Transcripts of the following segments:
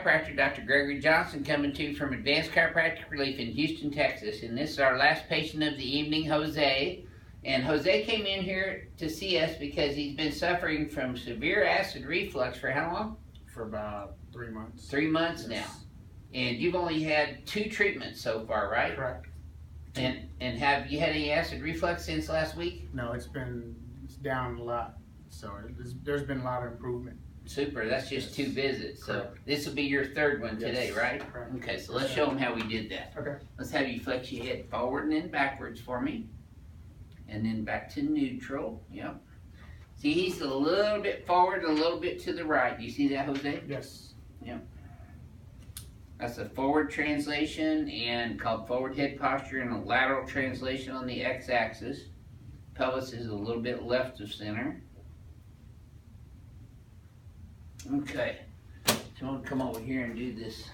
chiropractor, Dr. Gregory Johnson, coming to you from Advanced Chiropractic Relief in Houston, Texas. And this is our last patient of the evening, Jose. And Jose came in here to see us because he's been suffering from severe acid reflux for how long? For about 3 months. 3 months Yes. now. And you've only had 2 treatments so far, right? Correct. And have you had any acid reflux since last week? No, it's down a lot. So there's been a lot of improvement. Super, that's just 2 visits. So Correct. this will be your 3rd one today, right? Correct. Okay, so let's show them how we did that. Okay. Let's have you flex your head forward and then backwards for me. And then back to neutral. Yep. See, he's a little bit forward and a little bit to the right. Do you see that, Jose? Yes. Yep. That's a forward translation and called forward head posture, and a lateral translation on the x-axis. Pelvis is a little bit left of center. Okay. So I'm going to come over here and do this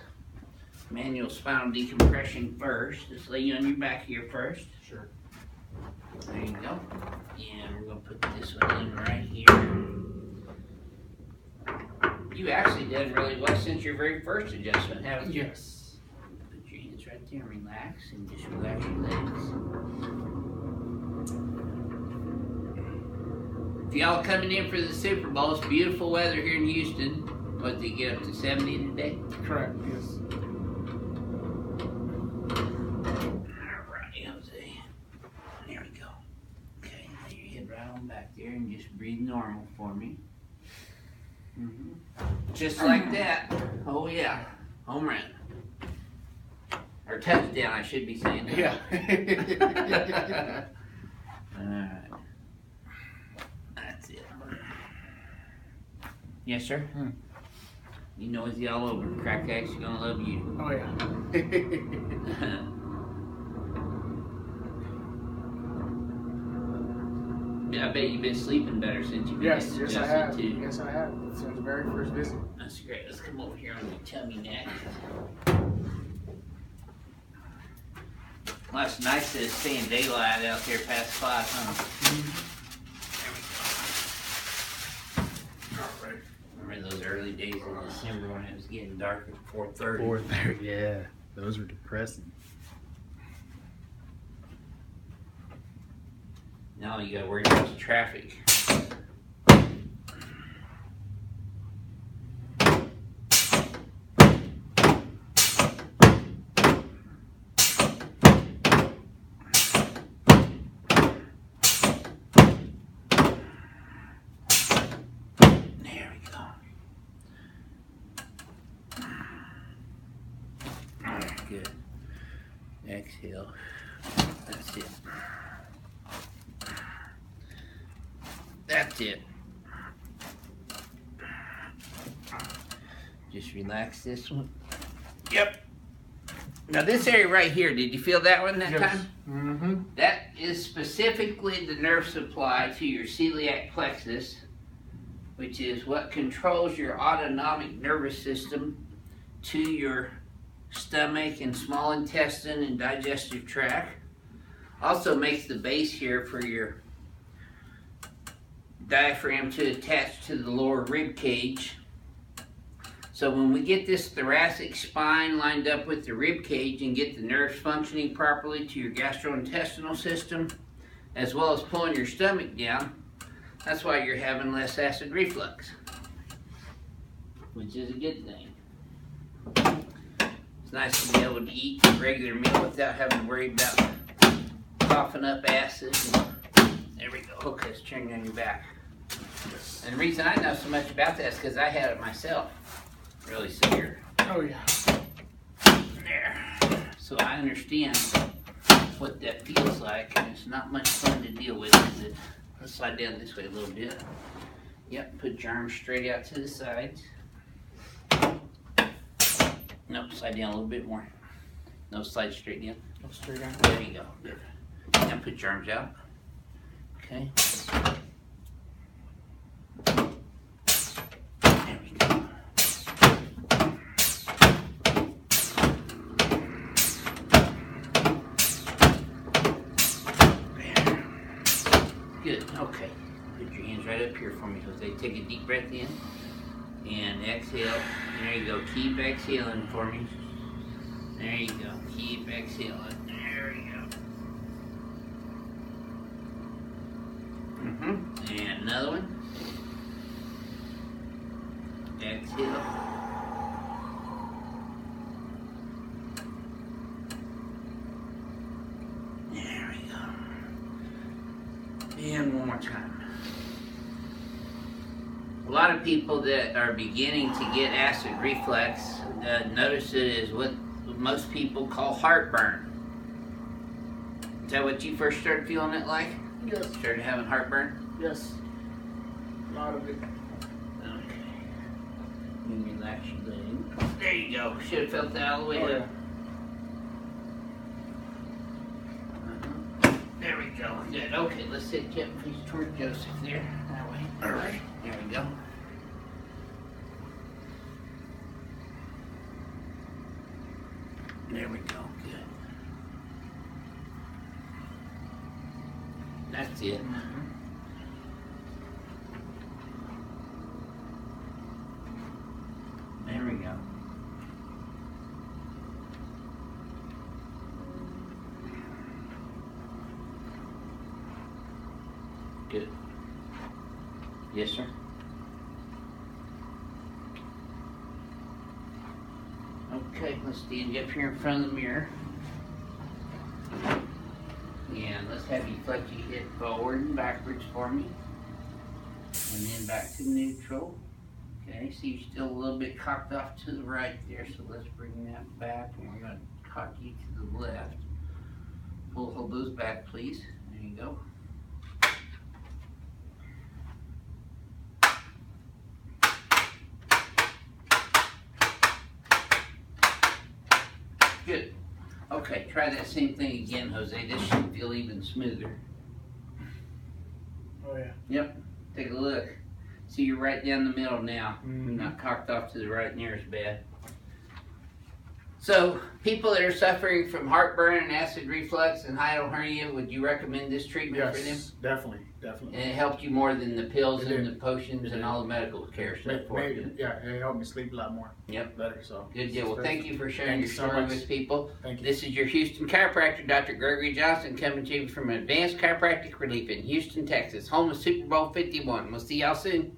manual spinal decompression first. Just lay you on your back here first. Sure. There you go. And we're going to put this one in right here. You actually did really well since your very first adjustment, haven't you? Yes. Put your hands right there and relax, and just relax your legs. If y'all coming in for the Super Bowl, it's beautiful weather here in Houston. What, did you get up to 70 today? Correct. Yes. Alright, Jose. There we go. Okay, lay your head right on back there and just breathe normal for me. Just like that. Oh yeah. Home run. Or touchdown, I should be saying. Yeah. Alright. That's it. Yes, sir? You know it's all over. Crack X, you're gonna love you. Oh yeah. Yeah, I bet you've been sleeping better since you've been Yes, I adjusted have. too. Yes, I have. Since the very first visit. That's great. Let's come over here on your tummy next. Well, it's nice to stay in daylight out there past 5, huh? All right. Remember those early days in December when it was getting dark at 4:30? 4:30, yeah. Those were depressing. Now you gotta worry about the traffic. There we go. Alright, good. Exhale. That's it. That's it. Just relax this one. Yep. Now this area right here, did you feel that one that time? Mm-hmm. That is specifically the nerve supply to your celiac plexus, which is what controls your autonomic nervous system to your stomach and small intestine and digestive tract. Also makes the base here for your diaphragm to attach to the lower rib cage. So when we get this thoracic spine lined up with the rib cage and get the nerves functioning properly to your gastrointestinal system, as well as pulling your stomach down, that's why you're having less acid reflux, which is a good thing. It's nice to be able to eat a regular meal without having to worry about coughing up acid. There we go. Okay, let's turn you on your back. And the reason I know so much about that is because I had it myself. Really severe. Oh yeah. There. So I understand what that feels like, and it's not much fun to deal with, is it? Let's slide down this way a little bit. Yep, put your arms straight out to the sides. Nope, slide down a little bit more. No, slide straight down. Go straight down. There you go. Good. Now put your arms out. Okay. There we go. Good. Okay. Put your hands right up here for me, Jose. Take a deep breath in. And exhale. There you go. Keep exhaling for me. There you go. Keep exhaling. There you go. And another one. Exhale. There we go. And one more time. A lot of people that are beginning to get acid reflux notice it as what most people call heartburn. Is that what you first started feeling it like? Yes. Started having heartburn? Yes. A lot of it. Okay. You relax your leg. There you go. Should have felt that all the way Oh, up. yeah. There we go. Good. Okay, let's sit Kevin face toward Joseph there. That way. All right. There we go. There we go. Good. That's it. There we go. Good. Yes, sir. Okay, let's stand you up here in front of the mirror. And let's have you flex your hip forward and backwards for me. And then back to neutral. Okay, so you're still a little bit cocked off to the right there, so let's bring that back. And we're going to cock you to the left. Hold those back, please. There you go. Good. Okay, try that same thing again, Jose. This should feel even smoother. Oh, yeah. Yep. Take a look. See, you're right down the middle now. Mhm. You're not cocked off to the right near as bad. So, people that are suffering from heartburn and acid reflux and hiatal hernia, would you recommend this treatment for them? Yes, definitely, definitely. And it helped you more than the pills It and did. the potions It and did. all the medical care stuff for Maybe, you. yeah, it helped me sleep a lot more. Yep. Better, so. Good deal. Well, thank you for sharing Thank your you so story much. with people. Thank you. This is your Houston chiropractor, Dr. Gregory Johnson, coming to you from Advanced Chiropractic Relief in Houston, Texas, home of Super Bowl 51. We'll see y'all soon.